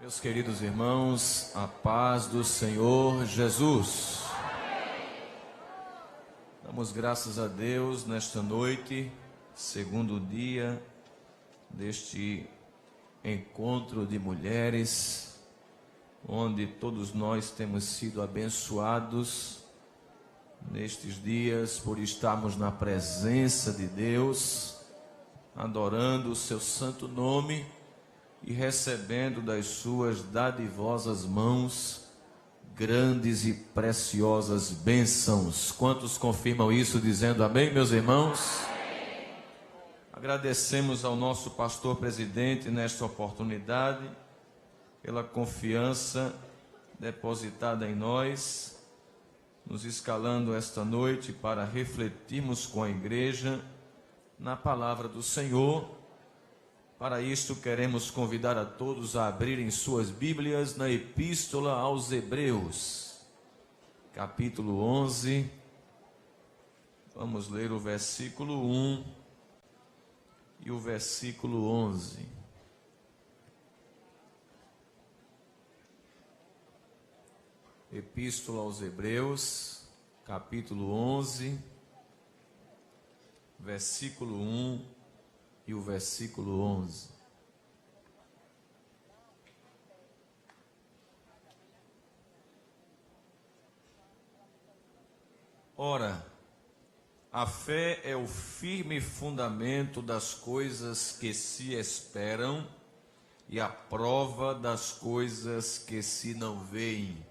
Meus queridos irmãos, a paz do Senhor Jesus. Damos graças a Deus nesta noite, segundo dia deste encontro de mulheres, onde todos nós temos sido abençoados nestes dias por estarmos na presença de Deus, adorando o seu santo nome e recebendo das suas dadivosas mãos grandes e preciosas bênçãos. Quantos confirmam isso dizendo amém, meus irmãos? Amém. Agradecemos ao nosso pastor presidente nesta oportunidade pela confiança depositada em nós, nos escalando esta noite para refletirmos com a igreja na palavra do Senhor. Para isto, queremos convidar a todos a abrirem suas Bíblias na Epístola aos Hebreus, capítulo 11. Vamos ler o versículo 1 e o versículo 11. Epístola aos Hebreus, capítulo 11, versículo 1 e o versículo 11. Ora, a fé é o firme fundamento das coisas que se esperam e a prova das coisas que se não veem.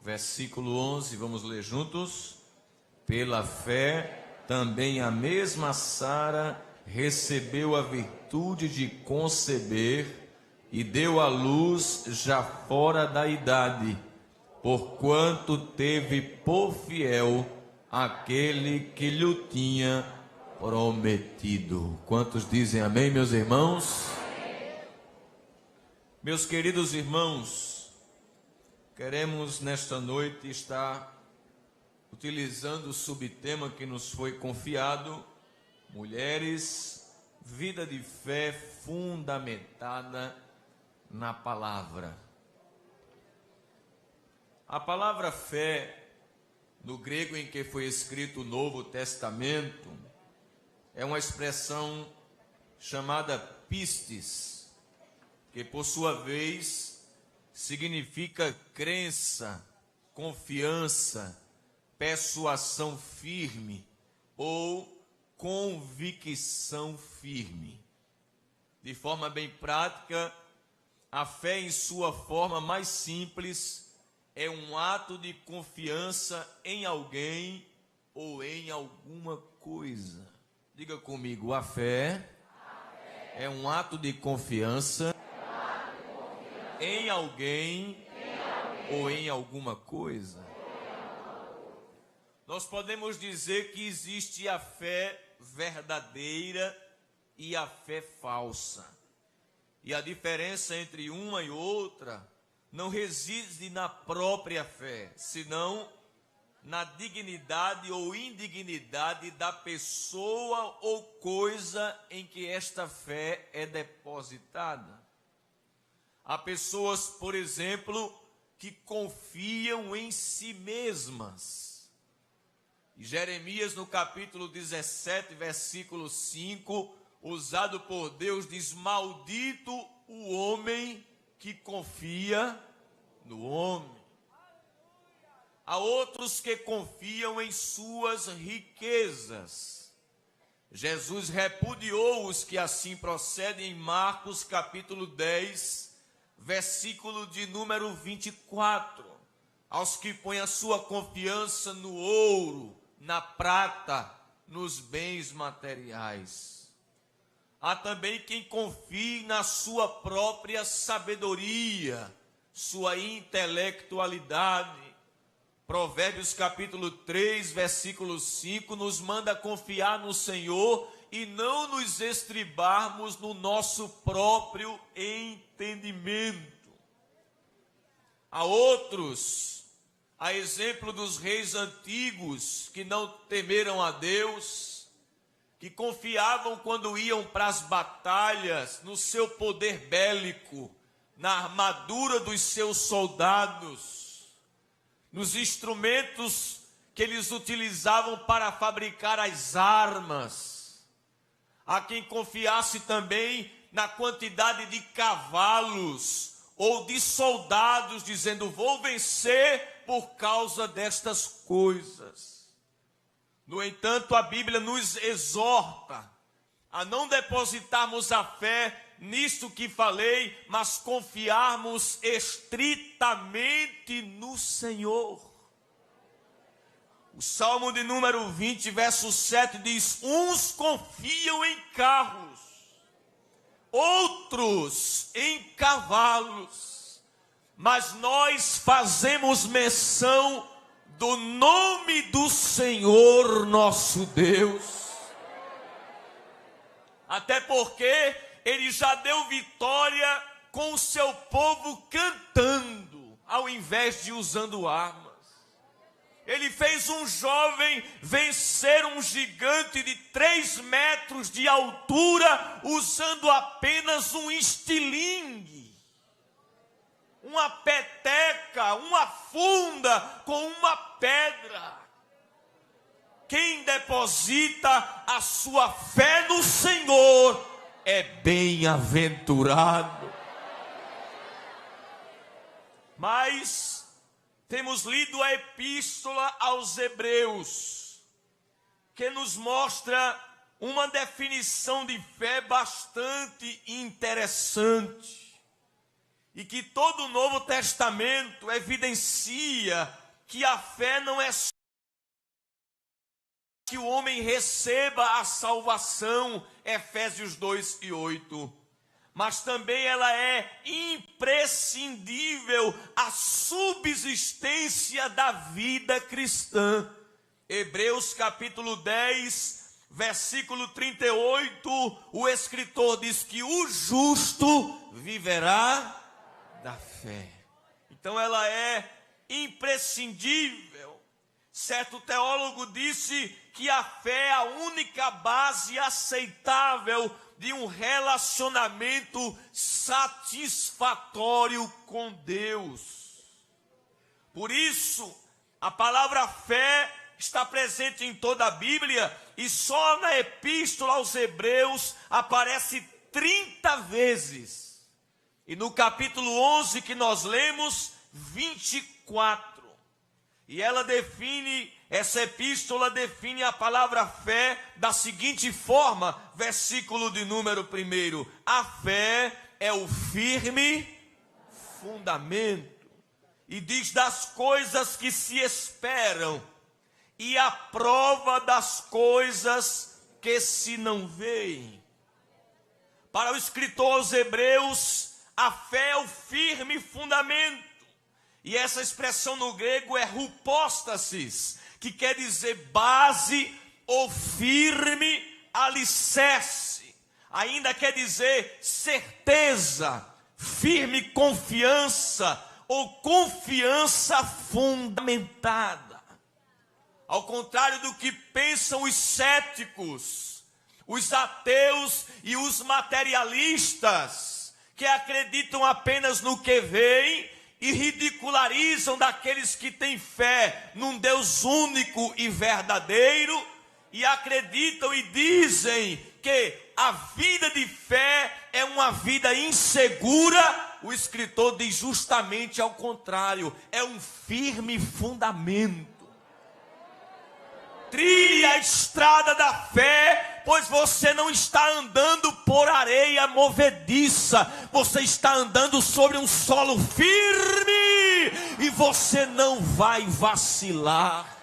Versículo 11, vamos ler juntos? Pela fé, também a mesma Sara recebeu a virtude de conceber e deu à luz já fora da idade, porquanto teve por fiel aquele que lhe tinha prometido. Quantos dizem amém, meus irmãos? Amém. Meus queridos irmãos, queremos nesta noite estar utilizando o subtema que nos foi confiado: mulheres, vida de fé fundamentada na palavra. A palavra fé, no grego em que foi escrito o Novo Testamento, é uma expressão chamada pistis, que por sua vez significa crença, confiança, persuasão firme ou convicção firme. De forma bem prática, a fé em sua forma mais simples é um ato de confiança em alguém ou em alguma coisa. Diga comigo, a fé é um ato de confiança em alguém ou em alguma coisa. Nós podemos dizer que existe a fé verdadeira e a fé falsa. E a diferença entre uma e outra não reside na própria fé, senão na dignidade ou indignidade da pessoa ou coisa em que esta fé é depositada. Há pessoas, por exemplo, que confiam em si mesmas. Jeremias, no capítulo 17, versículo 5, usado por Deus, diz: maldito o homem que confia no homem. Há outros que confiam em suas riquezas. Jesus repudiou os que assim procedem em Marcos, capítulo 10, versículo de número 24. Aos que põem a sua confiança no ouro, na prata, nos bens materiais. Há também quem confie na sua própria sabedoria, sua intelectualidade. Provérbios capítulo 3, versículo 5, nos manda confiar no Senhor e não nos estribarmos no nosso próprio entendimento. Há outros, a exemplo dos reis antigos que não temeram a Deus, que confiavam quando iam para as batalhas no seu poder bélico, na armadura dos seus soldados, nos instrumentos que eles utilizavam para fabricar as armas. Há quem confiasse também na quantidade de cavalos ou de soldados, dizendo: vou vencer por causa destas coisas. No entanto, a Bíblia nos exorta a não depositarmos a fé nisto que falei, mas confiarmos estritamente no Senhor. O Salmo de número 20, verso 7 diz: uns confiam em carros, outros em cavalos, mas nós fazemos menção do nome do Senhor nosso Deus. Até porque ele já deu vitória com o seu povo cantando, ao invés de usando armas. Ele fez um jovem vencer um gigante de 3 metros de altura, usando apenas um estilingue, uma peteca, uma funda com uma pedra. Quem deposita a sua fé no Senhor é bem-aventurado. Mas temos lido a epístola aos Hebreus, que nos mostra uma definição de fé bastante interessante, e que todo o Novo Testamento evidencia que a fé não é só que o homem receba a salvação, Efésios 2:8, mas também ela é imprescindível à subsistência da vida cristã. Hebreus capítulo 10, versículo 38, o escritor diz que o justo viverá da fé. Então ela é imprescindível. Certo teólogo disse que a fé é a única base aceitável de um relacionamento satisfatório com Deus. Por isso, a palavra fé está presente em toda a Bíblia, e só na epístola aos Hebreus aparece 30 vezes. E no capítulo 11 que nós lemos, 24. E essa epístola define a palavra fé da seguinte forma, versículo de número 1: a fé é o firme fundamento, e diz das coisas que se esperam, e a prova das coisas que se não veem. Para o escritor aos Hebreus, a fé é o firme fundamento. E essa expressão no grego é hypostasis, que quer dizer base ou firme alicerce. Ainda quer dizer certeza, firme confiança ou confiança fundamentada. Ao contrário do que pensam os céticos, os ateus e os materialistas, que acreditam apenas no que veem e ridicularizam daqueles que têm fé num Deus único e verdadeiro, e acreditam e dizem que a vida de fé é uma vida insegura. O escritor diz justamente ao contrário, é um firme fundamento. Trilhe a estrada da fé, pois você não está andando por areia movediça, você está andando sobre um solo firme, e você não vai vacilar.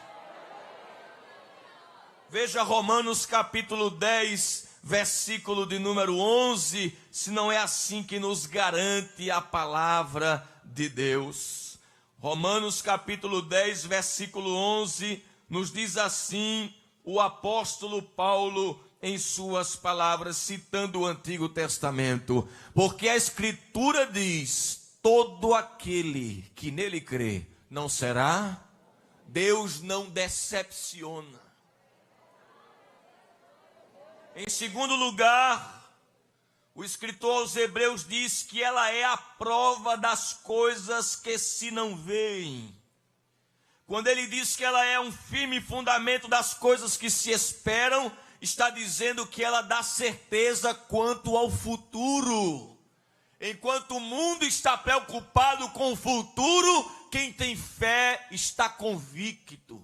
Veja Romanos capítulo 10, versículo de número 11, se não é assim que nos garante a palavra de Deus. Romanos capítulo 10, versículo 11, nos diz assim o apóstolo Paulo em suas palavras, citando o Antigo Testamento: porque a Escritura diz, todo aquele que nele crê não será. Deus não decepciona. Em segundo lugar, O escritor aos Hebreus diz que ela é a prova das coisas que se não veem. Quando ele diz que ela é um firme fundamento das coisas que se esperam, está dizendo que ela dá certeza quanto ao futuro. Enquanto o mundo está preocupado com o futuro, quem tem fé está convicto.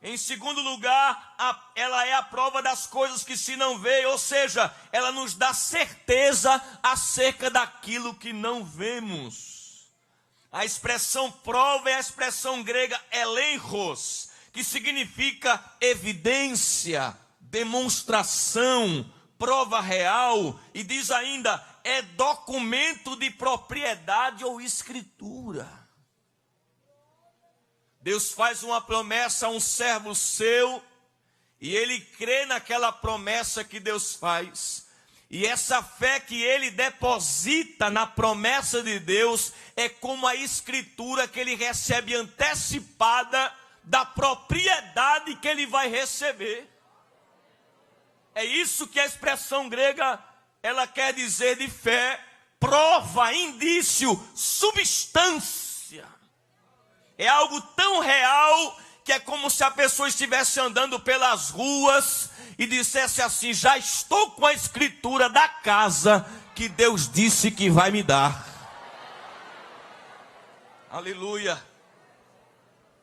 Em segundo lugar, ela é a prova das coisas que se não vê, ou seja, ela nos dá certeza acerca daquilo que não vemos. A expressão prova é a expressão grega elenchos, que significa evidência, demonstração, prova real, e diz ainda, é documento de propriedade ou escritura. Deus faz uma promessa a um servo seu, e ele crê naquela promessa que Deus faz. E essa fé que ele deposita na promessa de Deus é como a escritura que ele recebe antecipada da propriedade que ele vai receber. É isso que a expressão grega, ela quer dizer de fé, prova, indício, substância. É algo tão real que é como se a pessoa estivesse andando pelas ruas e dissesse assim, já estou com a escritura da casa que Deus disse que vai me dar. Aleluia.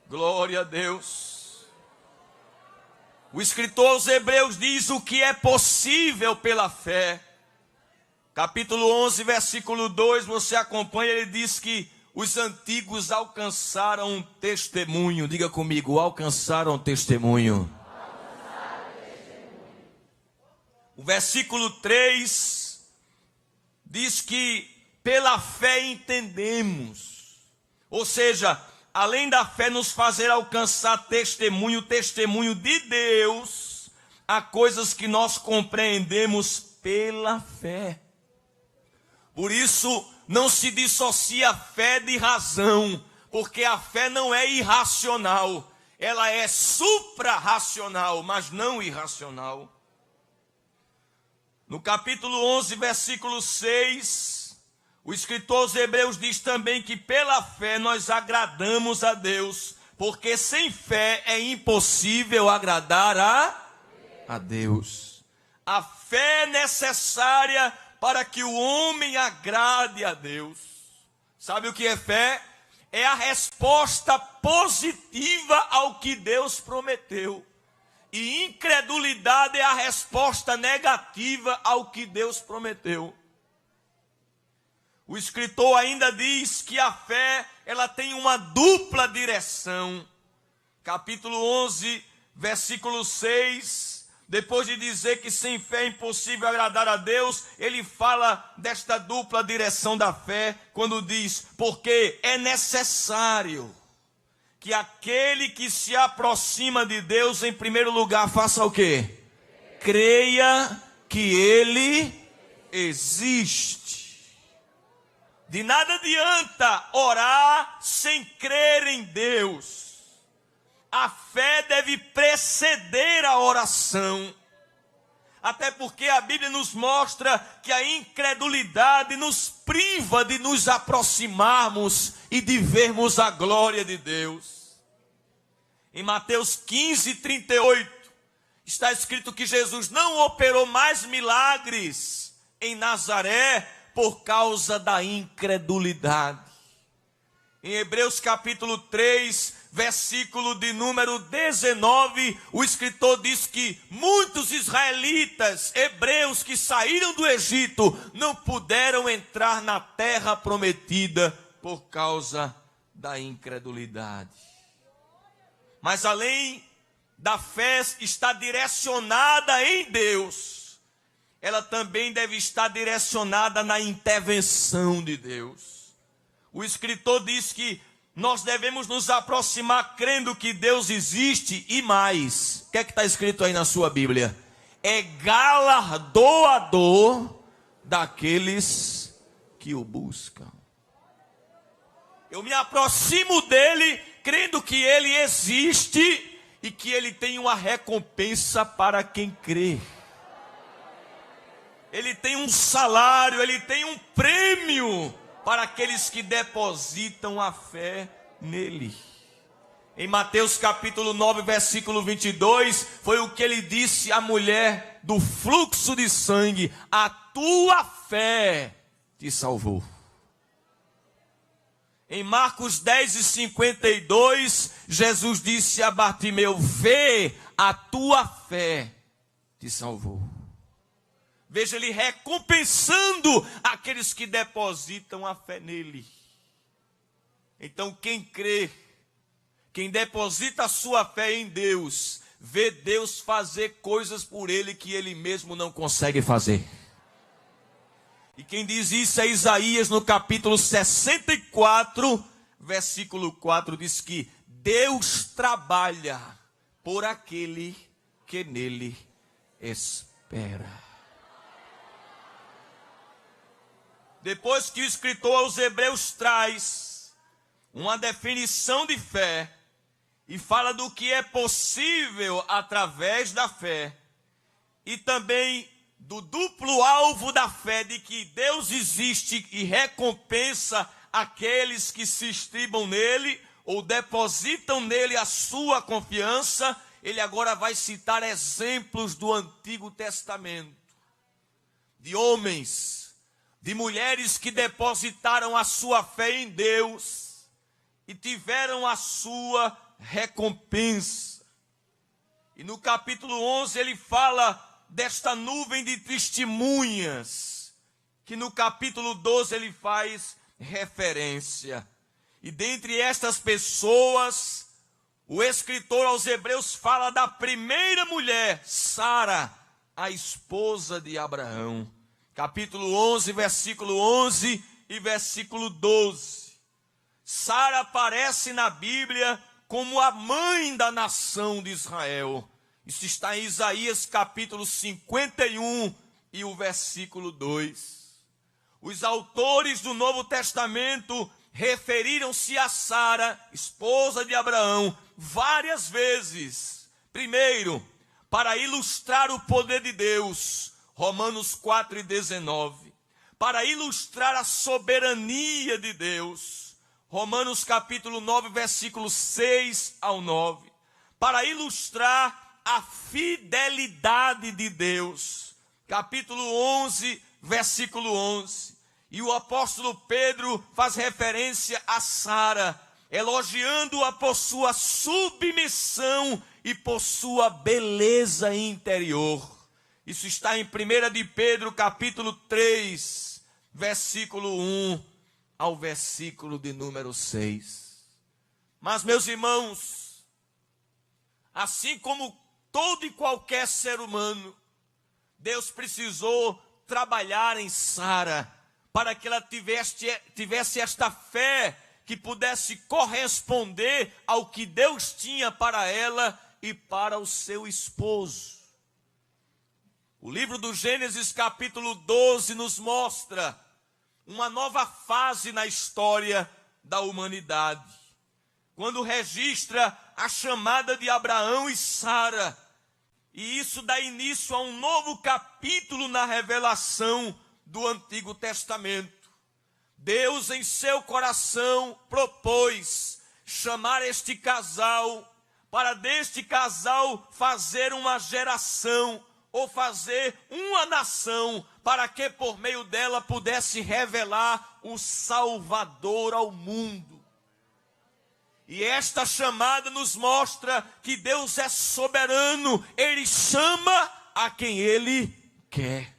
Glória a Deus. O escritor aos Hebreus diz o que é possível pela fé. Capítulo 11, versículo 2, você acompanha, ele diz que os antigos alcançaram um testemunho. Diga comigo, alcançaram um testemunho. O versículo 3 diz que pela fé entendemos. Ou seja, além da fé nos fazer alcançar testemunho de Deus, há coisas que nós compreendemos pela fé. Por isso, não se dissocia a fé de razão, porque a fé não é irracional, ela é supra-racional, mas não irracional. No capítulo 11, versículo 6, o escritor aos Hebreus diz também que pela fé nós agradamos a Deus, porque sem fé é impossível agradar a Deus. A fé é necessária para que o homem agrade a Deus. Sabe o que é fé? É a resposta positiva ao que Deus prometeu. E incredulidade é a resposta negativa ao que Deus prometeu. O escritor ainda diz que a fé, ela tem uma dupla direção. Capítulo 11, versículo 6... Depois de dizer que sem fé é impossível agradar a Deus, ele fala desta dupla direção da fé, quando diz, porque é necessário que aquele que se aproxima de Deus, em primeiro lugar, faça o quê? Creia que Ele existe. De nada adianta orar sem crer em Deus. A fé deve preceder a oração. Até porque a Bíblia nos mostra que a incredulidade nos priva de nos aproximarmos e de vermos a glória de Deus. Em Mateus 15, 38, está escrito que Jesus não operou mais milagres em Nazaré por causa da incredulidade. Em Hebreus capítulo 3, versículo de número 19, o escritor diz que muitos israelitas, hebreus que saíram do Egito, não puderam entrar na terra prometida por causa da incredulidade. Mas além da fé estar direcionada em Deus, ela também deve estar direcionada na intervenção de Deus. O escritor diz que nós devemos nos aproximar crendo que Deus existe e mais. O que é que está escrito aí na sua Bíblia? É galardoador daqueles que o buscam. Eu me aproximo dele crendo que ele existe e que ele tem uma recompensa para quem crê. Ele tem um salário, ele tem um prêmio para aqueles que depositam a fé nele. Em Mateus capítulo 9, versículo 22, foi o que ele disse à mulher do fluxo de sangue: a tua fé te salvou. Em Marcos 10 e 52, Jesus disse a Bartimeu: vê, a tua fé te salvou. Veja ele recompensando aqueles que depositam a fé nele. Então quem crê, quem deposita a sua fé em Deus, vê Deus fazer coisas por ele que ele mesmo não consegue fazer. E quem diz isso é Isaías no capítulo 64, versículo 4, diz que Deus trabalha por aquele que nele espera. Depois que o escritor aos Hebreus traz uma definição de fé e fala do que é possível através da fé, e também do duplo alvo da fé, de que Deus existe e recompensa aqueles que se estribam nele ou depositam nele a sua confiança, ele agora vai citar exemplos do Antigo Testamento, de homens, de mulheres que depositaram a sua fé em Deus e tiveram a sua recompensa. E no capítulo 11 ele fala desta nuvem de testemunhas, que no capítulo 12 ele faz referência. E dentre estas pessoas, o escritor aos Hebreus fala da primeira mulher, Sara, a esposa de Abraão. Capítulo 11, versículo 11 e versículo 12. Sara aparece na Bíblia como a mãe da nação de Israel. Isso está em Isaías capítulo 51 e o versículo 2. Os autores do Novo Testamento referiram-se a Sara, esposa de Abraão, várias vezes. Primeiro, para ilustrar o poder de Deus, Romanos 4 e 19. Para ilustrar a soberania de Deus, Romanos capítulo 9, versículos 6 ao 9. Para ilustrar a fidelidade de Deus, capítulo 11, versículo 11. E o apóstolo Pedro faz referência a Sara, elogiando-a por sua submissão e por sua beleza interior. Isso está em 1 de Pedro, capítulo 3, versículo 1 ao versículo de número 6. Mas, meus irmãos, assim como todo e qualquer ser humano, Deus precisou trabalhar em Sara para que ela tivesse esta fé que pudesse corresponder ao que Deus tinha para ela e para o seu esposo. O livro do Gênesis capítulo 12 nos mostra uma nova fase na história da humanidade, quando registra a chamada de Abraão e Sara, e isso dá início a um novo capítulo na revelação do Antigo Testamento. Deus, em seu coração, propôs chamar este casal, para deste casal fazer uma geração, ou fazer uma nação, para que por meio dela pudesse revelar o Salvador ao mundo. E esta chamada nos mostra que Deus é soberano, Ele chama a quem Ele quer.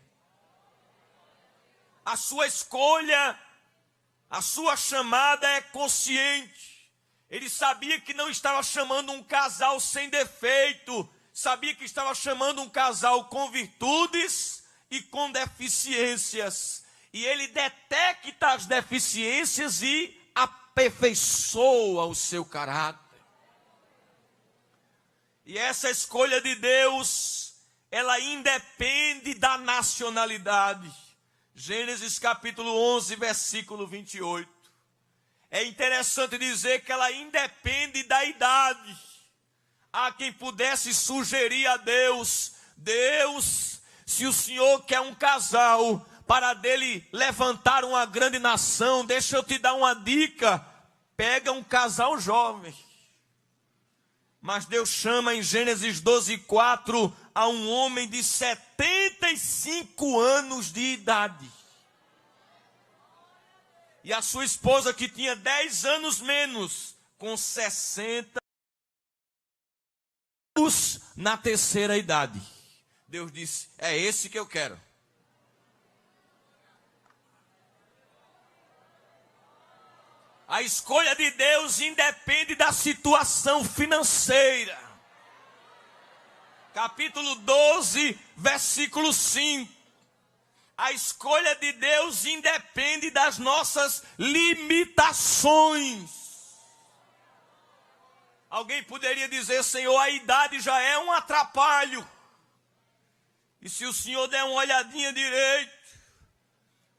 A sua escolha, a sua chamada é consciente. Ele sabia que não estava chamando um casal sem defeito, sabia que estava chamando um casal com virtudes e com deficiências. E Ele detecta as deficiências e aperfeiçoa o seu caráter. E essa escolha de Deus, ela independe da nacionalidade. Gênesis capítulo 11, versículo 28. É interessante dizer que ela independe da idade. Há quem pudesse sugerir a Deus: Deus, Se o Senhor quer um casal para dele levantar uma grande nação, deixa eu te dar uma dica: pega um casal jovem. Mas Deus chama em Gênesis 12:4 a um homem de 75 anos de idade. E a sua esposa, que tinha 10 anos menos, com 60 anos na terceira idade. Deus disse: é esse que eu quero. A escolha de Deus independe da situação financeira. Capítulo 12, versículo 5. A escolha de Deus independe das nossas limitações. Alguém poderia dizer: Senhor, a idade já é um atrapalho. E se o Senhor der uma olhadinha direito,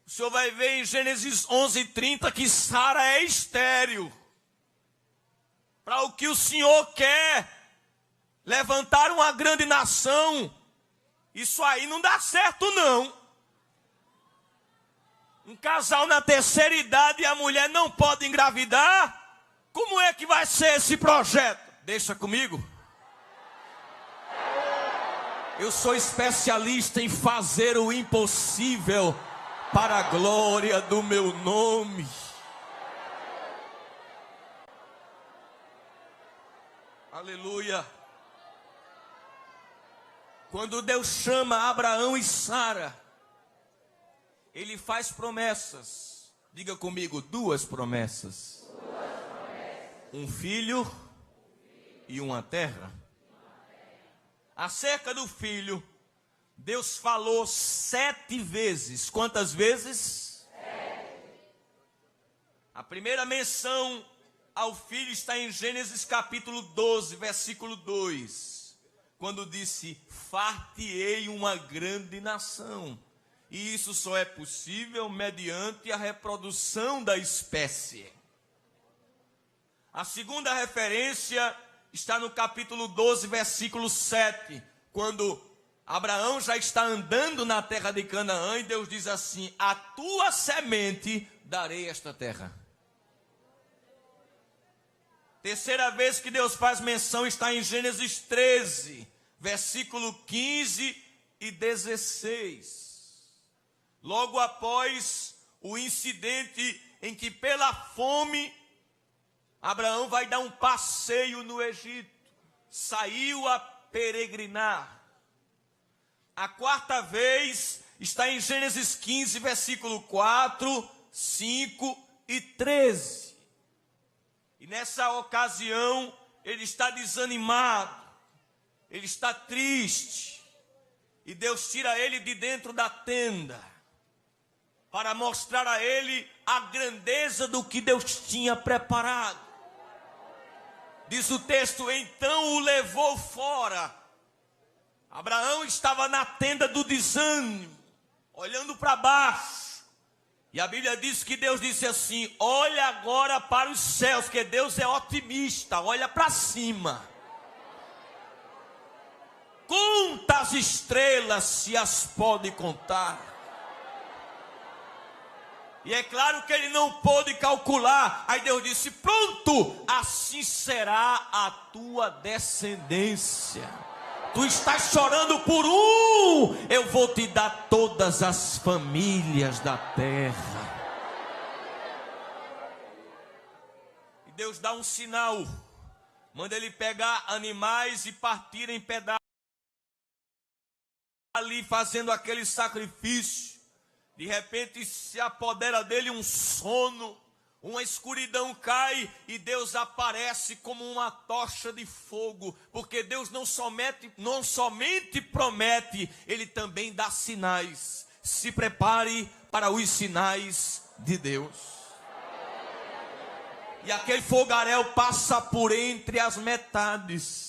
o Senhor vai ver em Gênesis 11:30 que Sara é estéril. Para o que o Senhor quer, levantar uma grande nação, isso aí não dá certo não. Um casal na terceira idade e a mulher não pode engravidar? Como é que vai ser esse projeto? Deixa comigo. Eu sou especialista em fazer o impossível para a glória do meu nome. Aleluia. Quando Deus chama Abraão e Sara, Ele faz promessas. Diga comigo, duas promessas. Um filho e uma terra. Acerca do filho, Deus falou 7 vezes. Quantas vezes? 7. A primeira menção ao filho está em Gênesis capítulo 12, versículo 2. Quando disse: far-te-ei uma grande nação. E isso só é possível mediante a reprodução da espécie. A segunda referência está no capítulo 12, versículo 7, quando Abraão já está andando na terra de Canaã e Deus diz assim: a tua semente darei esta terra. Terceira vez que Deus faz menção está em Gênesis 13, versículo 15 e 16. Logo após o incidente em que pela fome Abraão vai dar um passeio no Egito, saiu a peregrinar. A quarta vez está em Gênesis 15, versículo 4, 5 e 13. E nessa ocasião ele está desanimado, ele está triste. E Deus tira ele de dentro da tenda para mostrar a ele a grandeza do que Deus tinha preparado. Diz o texto: então o levou fora. Abraão estava na tenda do desânimo, olhando para baixo. E a Bíblia diz que Deus disse assim: olha agora para os céus, que Deus é otimista, olha para cima. Conta as estrelas, se as pode contar. E é claro que ele não pôde calcular. Aí Deus disse: pronto, assim será a tua descendência. Tu estás chorando por um, eu vou te dar todas as famílias da terra. E Deus dá um sinal, manda ele pegar animais e partir em pedaços, ali fazendo aquele sacrifício. De repente se apodera dele um sono, uma escuridão cai e Deus aparece como uma tocha de fogo, porque Deus não somente promete, Ele também dá sinais. Se prepare para os sinais de Deus. E aquele fogaréu passa por entre as metades.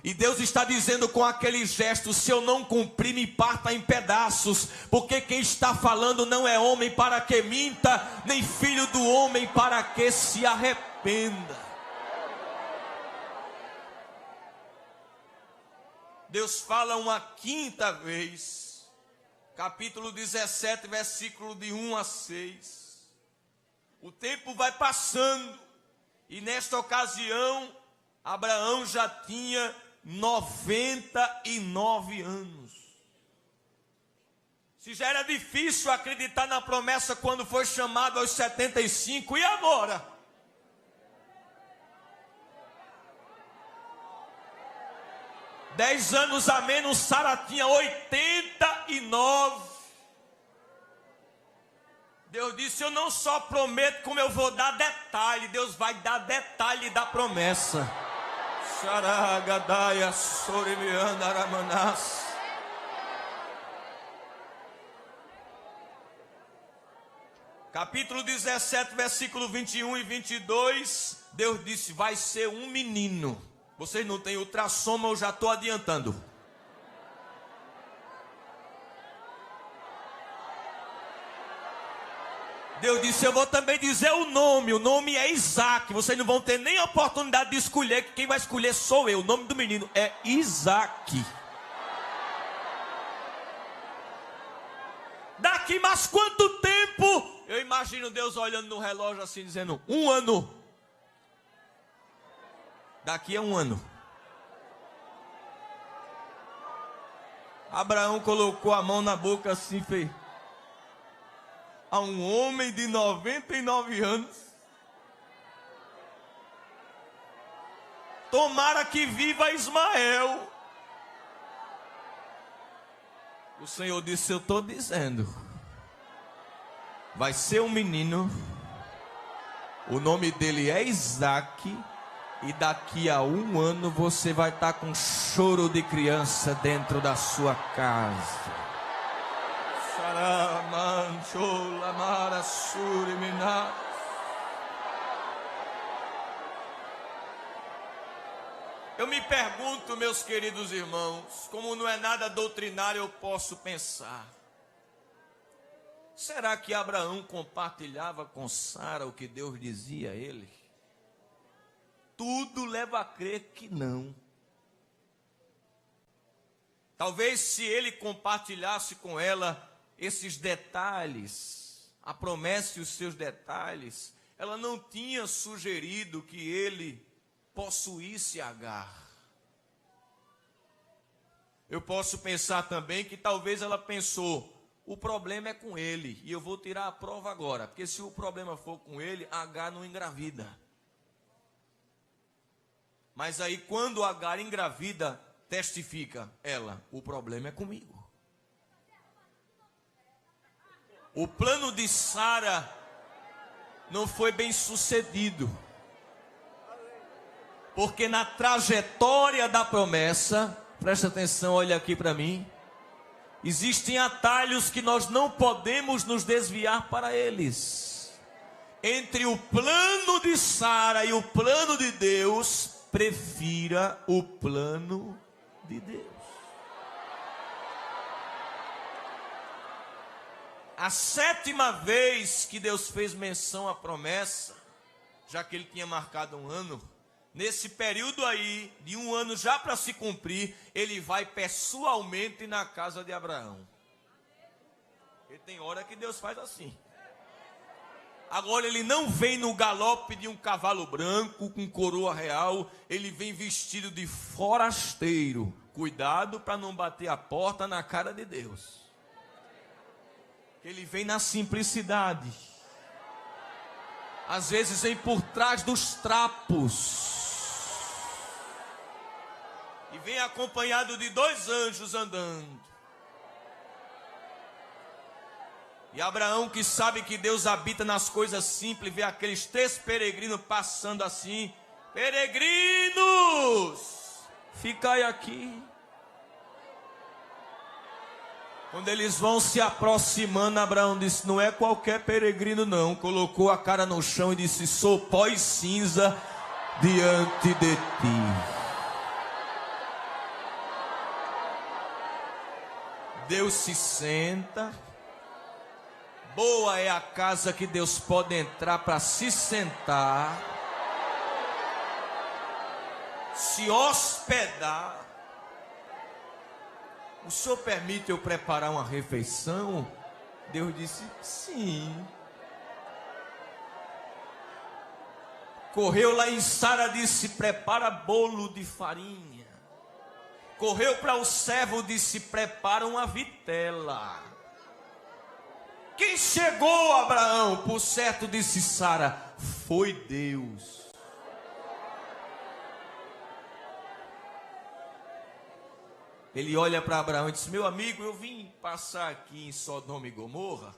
E Deus está dizendo com aquele gesto: se eu não cumprir, me parta em pedaços. Porque quem está falando não é homem para que minta, nem filho do homem para que se arrependa. Deus fala uma quinta vez. capítulo 17, versículo de 1 a 6. O tempo vai passando e nesta ocasião Abraão já tinha 99 anos. Se já era difícil acreditar na promessa quando foi chamado aos 75, e agora? Dez anos a menos, Sara tinha 89. Deus disse: eu não só prometo, como eu vou dar detalhe. Deus vai dar detalhe da promessa. Xaragadaya sorimianda aramanas. Capítulo 17, versículo 21 e 22. Deus disse: vai ser um menino. Vocês não têm ultrassoma, eu já estou adiantando. Deus disse: eu vou também dizer o nome é Isaac. Vocês não vão ter nem a oportunidade de escolher, que quem vai escolher sou eu. O nome do menino é Isaac. Daqui mais quanto tempo? Eu imagino Deus olhando no relógio assim, dizendo: 1 ano. Daqui a 1 ano. Abraão colocou a mão na boca assim, fez: a um homem de 99 anos, tomara que viva Ismael. O Senhor disse: eu estou dizendo, vai ser um menino, o nome dele é Isaac, e daqui a 1 ano você vai estar com choro de criança dentro da sua casa. Eu me pergunto, meus queridos irmãos, como não é nada doutrinário, eu posso pensar: será que Abraão compartilhava com Sara o que Deus dizia a ele? Tudo leva a crer que não. Talvez se ele compartilhasse com ela esses detalhes, a promessa e os seus detalhes, ela não tinha sugerido que ele possuísse Agar. Eu posso pensar também que talvez ela pensou: o problema é com ele, e eu vou tirar a prova agora, porque se o problema for com ele, Agar não engravida. Mas aí quando Agar engravida, testifica ela: o problema é comigo. O plano de Sara não foi bem sucedido, porque na trajetória da promessa, presta atenção, olha aqui para mim, existem atalhos que nós não podemos nos desviar para eles. Entre o plano de Sara e o plano de Deus, prefira o plano de Deus. A 7ª vez que Deus fez menção à promessa, já que ele tinha marcado 1 ano, nesse período aí, de 1 ano já para se cumprir, ele vai pessoalmente na casa de Abraão. E tem hora que Deus faz assim. Agora ele não vem no galope de um cavalo branco com coroa real, ele vem vestido de forasteiro. Cuidado para não bater a porta na cara de Deus. Ele vem na simplicidade. Às vezes vem por trás dos trapos. E vem acompanhado de 2 anjos andando. E Abraão, que sabe que Deus habita nas coisas simples, vê aqueles 3 peregrinos passando assim: peregrinos, ficai aqui. Quando eles vão se aproximando, Abraão disse: não é qualquer peregrino não. Colocou a cara no chão e disse: sou pó e cinza diante de ti. Deus se senta. Boa é a casa que Deus pode entrar para se sentar, se hospedar. o senhor permite eu preparar uma refeição? Deus disse, sim. Correu lá em Sara, disse, prepara bolo de farinha. Correu para o servo, disse, prepara uma vitela. Quem chegou, Abraão? Por certo, disse Sara, foi Deus. Ele olha para Abraão e diz, meu amigo, eu vim passar aqui em Sodoma e Gomorra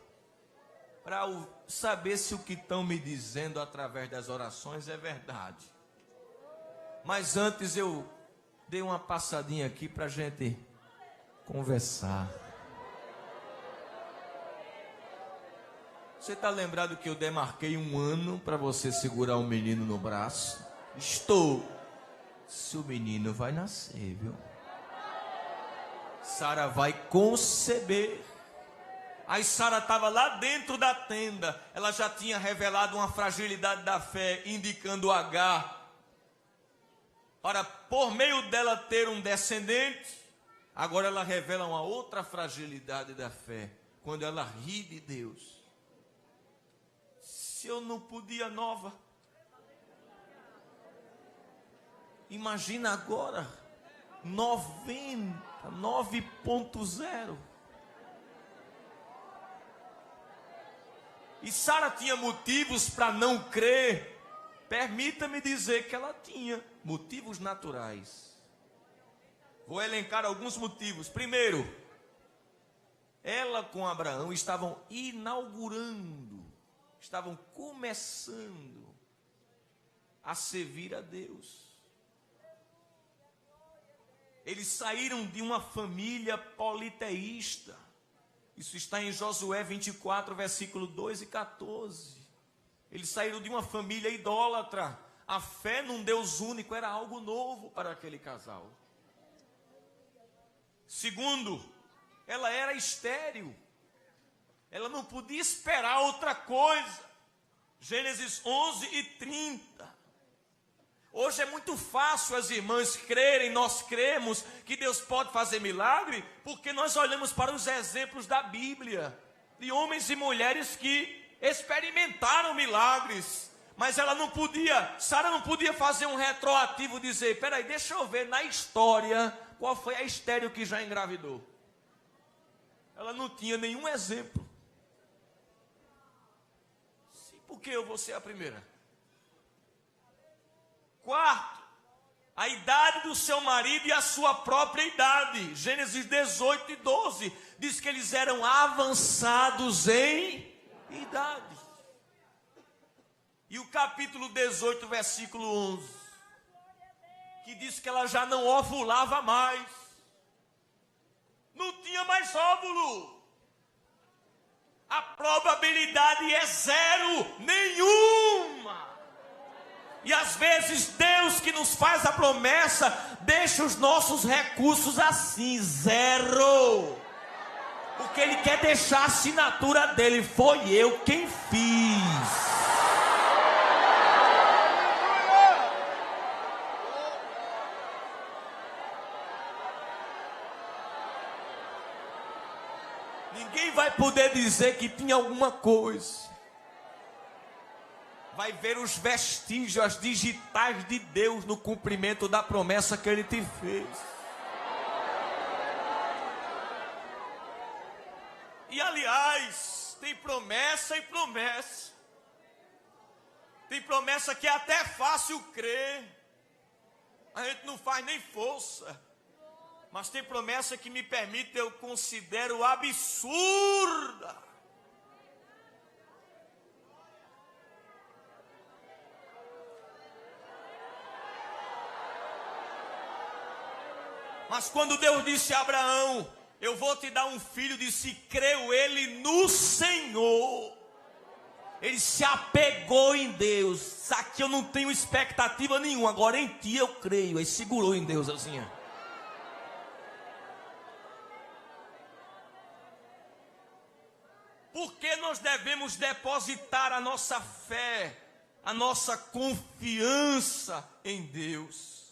para saber se o que estão me dizendo através das orações é verdade. Mas antes eu dei uma passadinha aqui para a gente conversar. Você está lembrado que eu demarquei 1 ano para você segurar o menino no braço? Estou. Se o menino vai nascer, viu? Sara vai conceber. Aí Sara estava lá dentro da tenda. Ela já tinha revelado uma fragilidade da fé, indicando Agar, para por meio dela ter um descendente. Agora ela revela uma outra fragilidade da fé, quando ela ri de Deus. Se eu não podia nova, imagina agora 9.0. E Sara tinha motivos para não crer. Permita-me dizer que ela tinha motivos naturais. Vou elencar alguns motivos. Primeiro, ela com Abraão estavam começando a servir a Deus. Eles saíram de uma família politeísta. Isso está em Josué 24, versículo 2 e 14. Eles saíram de uma família idólatra. A fé num Deus único era algo novo para aquele casal. Segundo, ela era estéril. Ela não podia esperar outra coisa. Gênesis 11 e 30. Hoje é muito fácil as irmãs crerem, nós cremos que Deus pode fazer milagre, porque nós olhamos para os exemplos da Bíblia, de homens e mulheres que experimentaram milagres. Mas Sara não podia fazer um retroativo, dizer, peraí, deixa eu ver na história, qual foi a estéril que já engravidou. Ela não tinha nenhum exemplo. Por que eu vou ser a primeira? Quarto, a idade do seu marido e a sua própria idade. Gênesis 18 e 12 diz que eles eram avançados em idade. E o capítulo 18, versículo 11, que diz que ela já não ovulava mais. Não tinha mais óvulo. A probabilidade é zero, nenhuma. E às vezes Deus que nos faz a promessa deixa os nossos recursos assim, zero. Porque Ele quer deixar a assinatura dele. Foi eu quem fiz. Ninguém vai poder dizer que tinha alguma coisa. Vai ver os vestígios, as digitais de Deus no cumprimento da promessa que Ele te fez. E aliás, tem promessa e promessa. Tem promessa que é até fácil crer. A gente não faz nem força. Mas tem promessa que me permite, eu considero absurda. Mas quando Deus disse a Abraão, eu vou te dar um filho, disse, creu ele no Senhor. Ele se apegou em Deus. Aqui eu não tenho expectativa nenhuma, agora em ti eu creio. Ele segurou em Deus assim. Por que nós devemos depositar a nossa fé, a nossa confiança em Deus?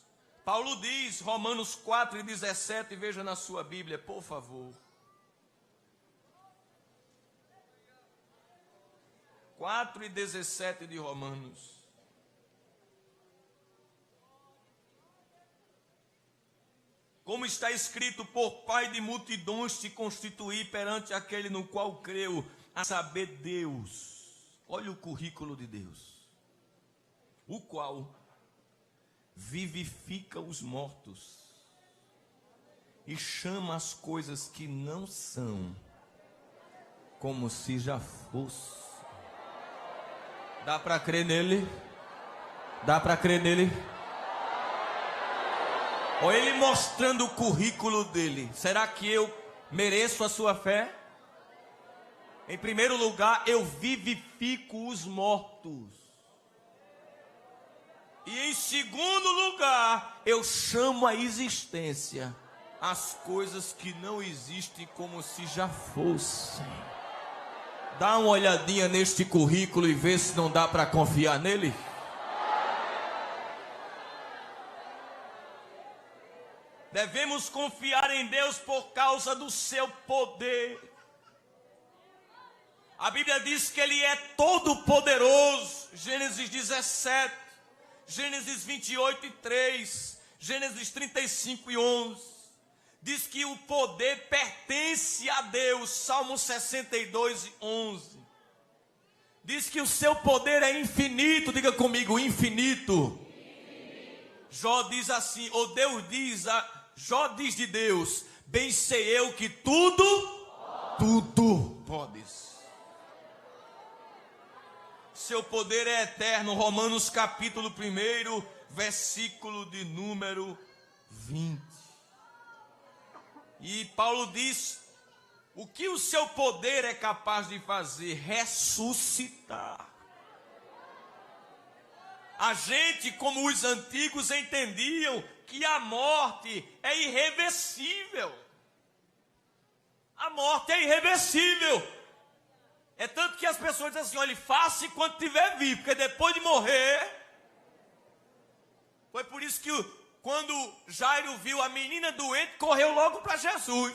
Paulo diz, Romanos 4:17, veja na sua Bíblia, por favor. 4:17 de Romanos. Como está escrito, por pai de multidões te constituí perante aquele no qual creu, a saber, Deus. Olha o currículo de Deus. O qual vivifica os mortos e chama as coisas que não são, como se já fosse. Dá para crer nele? Dá para crer nele? Olha ele mostrando o currículo dele. Será que eu mereço a sua fé? Em primeiro lugar, eu vivifico os mortos. E em segundo lugar, eu chamo à existência as coisas que não existem como se já fossem. Dá uma olhadinha neste currículo e vê se não dá para confiar nele. Devemos confiar em Deus por causa do seu poder. A Bíblia diz que Ele é todo poderoso. Gênesis 17, Gênesis 28:3, Gênesis 35:11. Diz que o poder pertence a Deus. Salmo 62:11. Diz que o seu poder é infinito. Diga comigo, infinito. Jó diz assim, ou Deus diz, Jó diz de Deus, bem sei eu que tudo podes. Seu poder é eterno. Romanos capítulo 1, versículo de número 20. E Paulo diz, o que o seu poder é capaz de fazer? Ressuscitar. A gente, como os antigos, entendiam que a morte é irreversível. A morte é irreversível. É tanto que as pessoas dizem assim, olha, faça enquanto estiver vivo, porque depois de morrer... Foi por isso que quando Jairo viu a menina doente, correu logo para Jesus.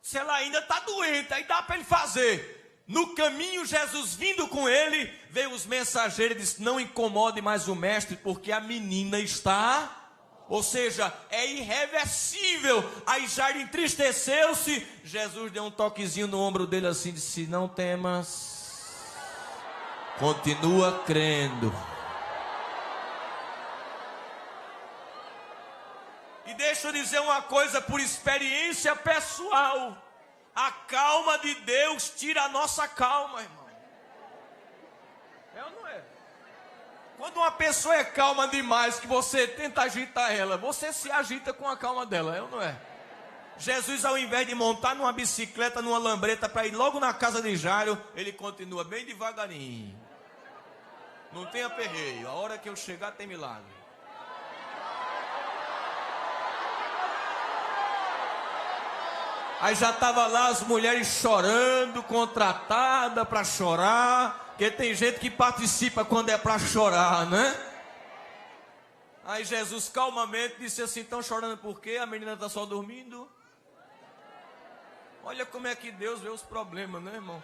Se ela ainda está doente, aí dá para ele fazer. No caminho, Jesus vindo com ele, veio os mensageiros e disse, não incomode mais o mestre, porque a menina está... Ou seja, é irreversível. Aí Jairo entristeceu-se. Jesus deu um toquezinho no ombro dele assim, disse, não temas. Continua crendo. E deixa eu dizer uma coisa por experiência pessoal. A calma de Deus tira a nossa calma, irmão. É ou não é? Quando uma pessoa é calma demais, que você tenta agitar ela, você se agita com a calma dela, é ou não é? Jesus, ao invés de montar numa bicicleta, numa lambreta, para ir logo na casa de Jairo, ele continua bem devagarinho. Não tem aperreio, a hora que eu chegar tem milagre. Aí já estava lá as mulheres chorando, contratada para chorar, porque tem gente que participa quando é para chorar, né? Aí Jesus calmamente disse assim, estão chorando por quê? A menina está só dormindo. Olha como é que Deus vê os problemas, né, irmão?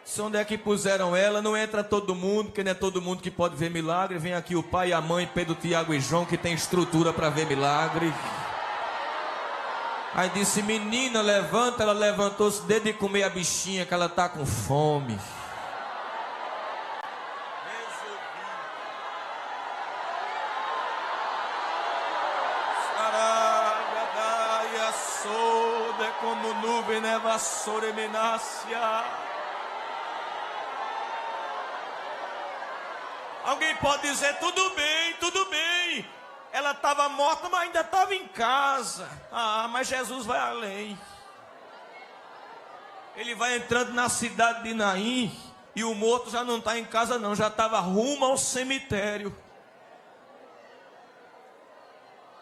Se onde é que puseram ela, não entra todo mundo, porque não é todo mundo que pode ver milagre. Vem aqui o pai e a mãe, Pedro, Tiago e João, que tem estrutura para ver milagre. Aí disse, menina, levanta. Ela levantou-se, desde de comer a bichinha, que ela está com fome. Como nuvem neva soremenácia. Alguém pode dizer, tudo bem, tudo bem. Ela estava morta, mas ainda estava em casa. Ah, mas Jesus vai além. Ele vai entrando na cidade de Naim, e o morto já não está em casa não, já estava rumo ao cemitério.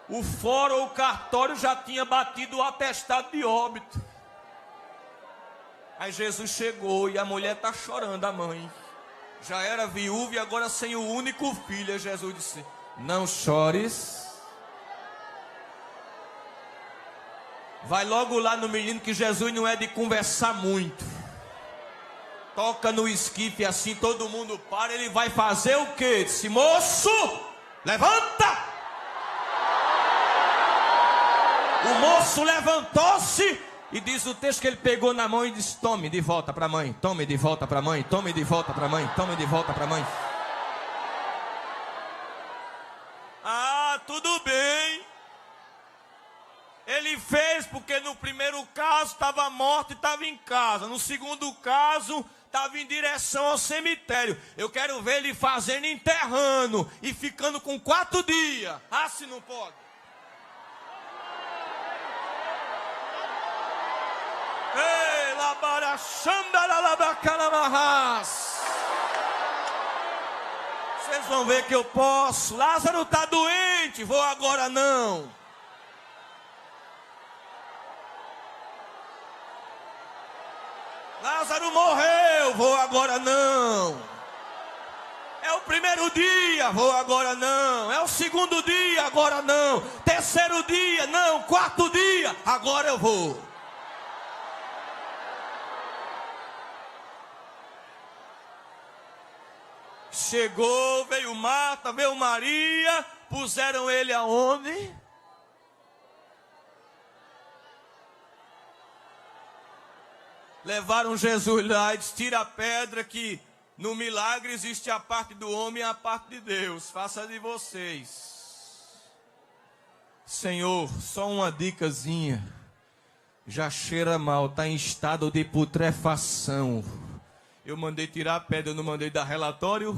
O fórum ou o cartório já tinha batido o atestado de óbito. Aí Jesus chegou e a mulher está chorando, a mãe. Já era viúva e agora sem o único filho. Jesus disse: não chores. Vai logo lá no menino, que Jesus não é de conversar muito. Toca no esquife assim, todo mundo para. Ele vai fazer o quê? Disse: moço, levanta. O moço levantou-se e diz o texto que ele pegou na mão e disse: tome de volta para a mãe, tome de volta para a mãe, tome de volta para a mãe, tome de volta para a mãe. Ah, tudo bem. Ele fez porque no primeiro caso estava morto e estava em casa. No segundo caso, estava em direção ao cemitério. Eu quero ver ele fazendo, enterrando e ficando com 4 dias. Ah, se não pode. Ei, labaraxandaralabacalamahás. Vocês vão ver que eu posso. Lázaro está doente, vou agora não. Lázaro morreu, vou agora não. É o primeiro dia, vou agora não. É o segundo dia, agora não. Terceiro dia, não. Quarto dia, agora eu vou. Chegou, veio Marta, veio Maria. Puseram ele aonde? Levaram Jesus lá e disse: tira a pedra, que no milagre existe a parte do homem e a parte de Deus. Faça de vocês. Senhor, só uma dicasinha. Já cheira mal, está em estado de putrefação. Eu mandei tirar a pedra, eu não mandei dar relatório.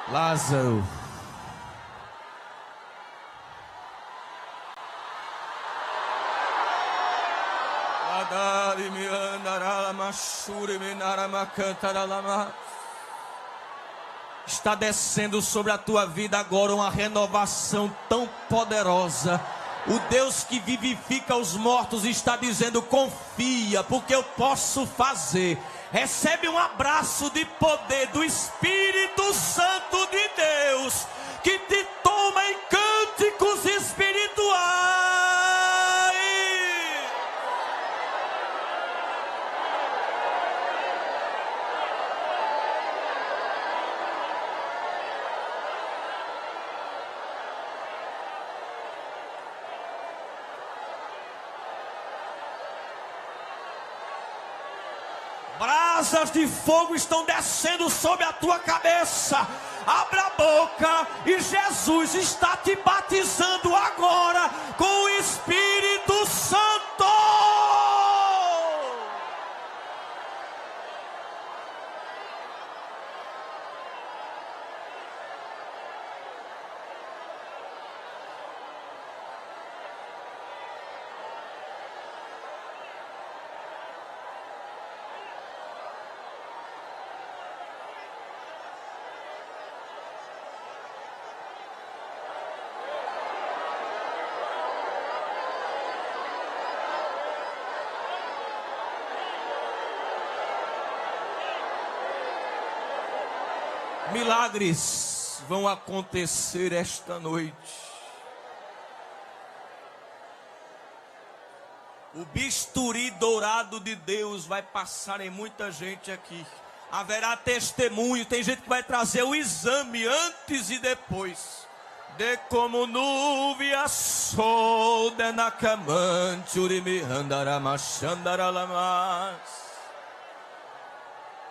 Lázaro. Está descendo sobre a tua vida agora uma renovação tão poderosa. O Deus que vivifica os mortos está dizendo: confia, porque eu posso fazer. Recebe um abraço de poder do Espírito Santo de Deus, que te toma em cânticos espirituais. Brasas de fogo estão descendo sobre a tua cabeça. Abra a boca e Jesus está te batizando agora com o Espírito Santo. Milagres vão acontecer esta noite. O bisturi dourado de Deus vai passar em muita gente aqui. Haverá testemunho. Tem gente que vai trazer o exame antes e depois. De como nuvem a sol de nakamante urimi andaramachandaralamas.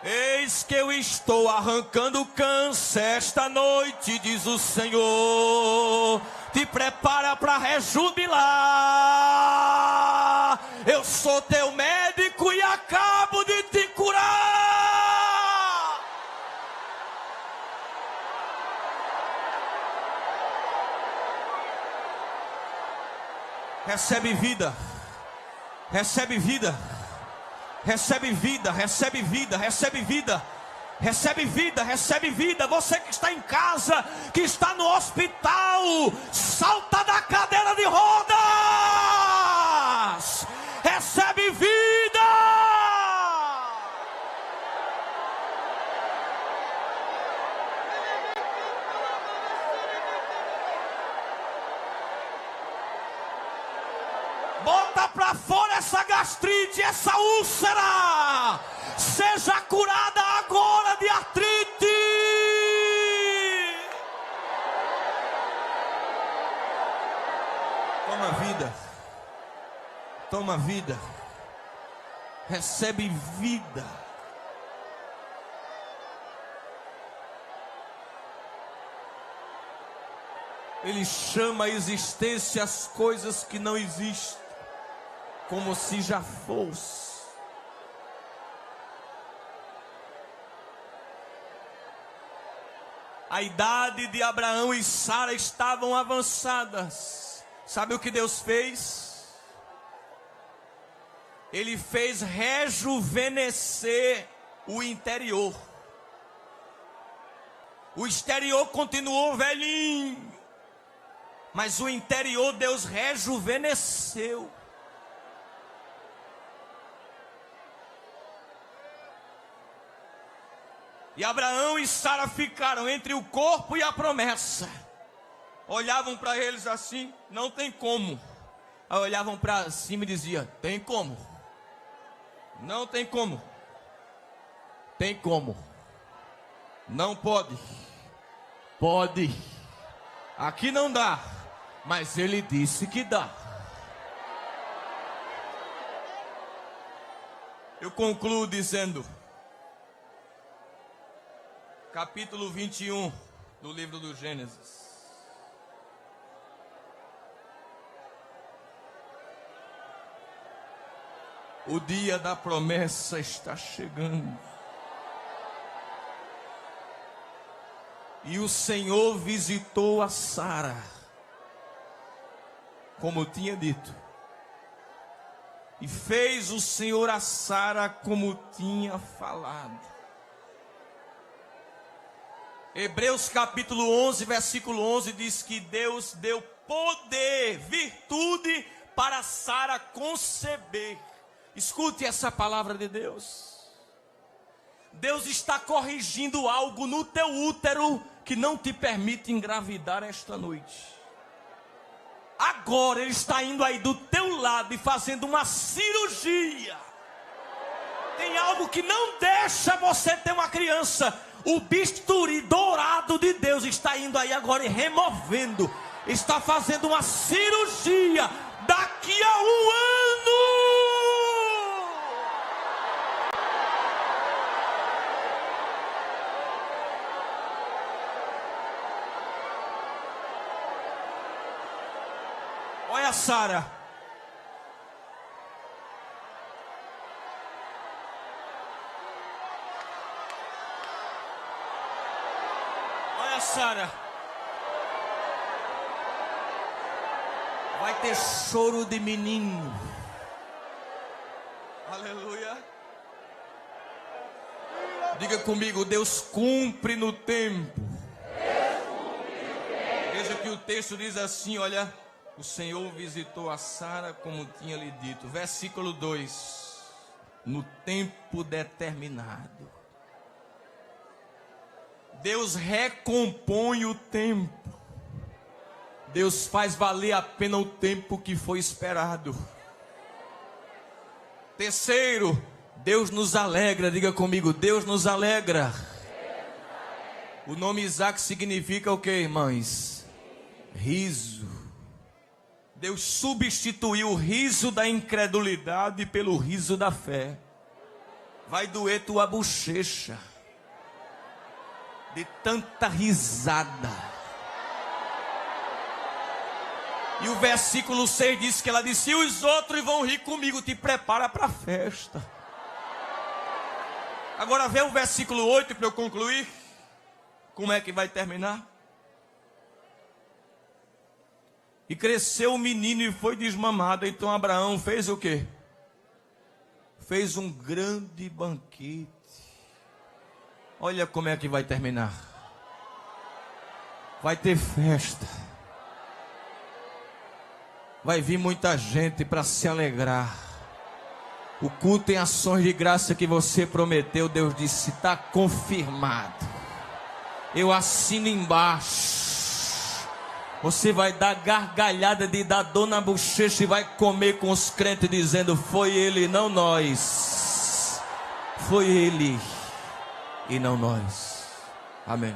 Eis que eu estou arrancando câncer esta noite, diz o Senhor. Te prepara para rejubilar. Eu sou teu médico e acabo de te curar. Recebe vida. Recebe vida. Recebe vida, recebe vida, recebe vida, recebe vida, recebe vida. Você que está em casa, que está no hospital, salta da cadeira de rodas, recebe vida. para fora essa gastrite, essa úlcera. Seja curada agora de artrite. Toma vida. Toma vida. Recebe vida. Ele chama a existência as coisas que não existem, como se já fosse. A idade de Abraão e Sara estavam avançadas. Sabe o que Deus fez? Ele fez rejuvenescer o interior. O exterior continuou velhinho, mas o interior Deus rejuvenesceu. E Abraão e Sara ficaram entre o corpo e a promessa. Olhavam para eles assim, não tem como. Aí olhavam para cima e diziam, tem como. Não tem como. Tem como. Não pode. Pode. Aqui não dá. Mas ele disse que dá. Eu concluo dizendo, capítulo 21 do livro do Gênesis. O dia da promessa está chegando. E o Senhor visitou a Sara, como tinha dito. E fez o Senhor a Sara como tinha falado. Hebreus capítulo 11, versículo 11 diz que Deus deu poder, virtude para Sara conceber. Escute essa palavra de Deus. Deus está corrigindo algo no teu útero que não te permite engravidar esta noite. Agora Ele está indo aí do teu lado e fazendo uma cirurgia. Tem algo que não deixa você ter uma criança. O bisturi dourado de Deus está indo aí agora e removendo. Está fazendo uma cirurgia daqui a um ano. Olha, Sara. Olha, Sara. Vai ter choro de menino. Aleluia. Diga comigo, Deus cumpre no tempo. Veja que o texto diz assim, olha. O Senhor visitou a Sara como tinha lhe dito. Versículo 2. No tempo determinado. Deus recompõe o tempo. Deus faz valer a pena o tempo que foi esperado. Terceiro, Deus nos alegra. Diga comigo, Deus nos alegra. O nome Isaac significa o que, irmãs? Riso. Deus substituiu o riso da incredulidade pelo riso da fé. Vai doer tua bochecha de tanta risada. E o versículo 6 diz que ela disse, e os outros vão rir comigo, te prepara para a festa. Agora vê o versículo 8 para eu concluir. Como é que vai terminar? E cresceu o menino e foi desmamado. Então Abraão fez o quê? Fez um grande banquete. Olha como é que vai terminar. Vai ter festa. Vai vir muita gente para se alegrar. O culto em ações de graça que você prometeu, Deus disse, está confirmado. Eu assino embaixo. Você vai dar gargalhada de dar dor na bochecha e vai comer com os crentes dizendo: foi ele, não nós. Foi ele e não nós. Amém.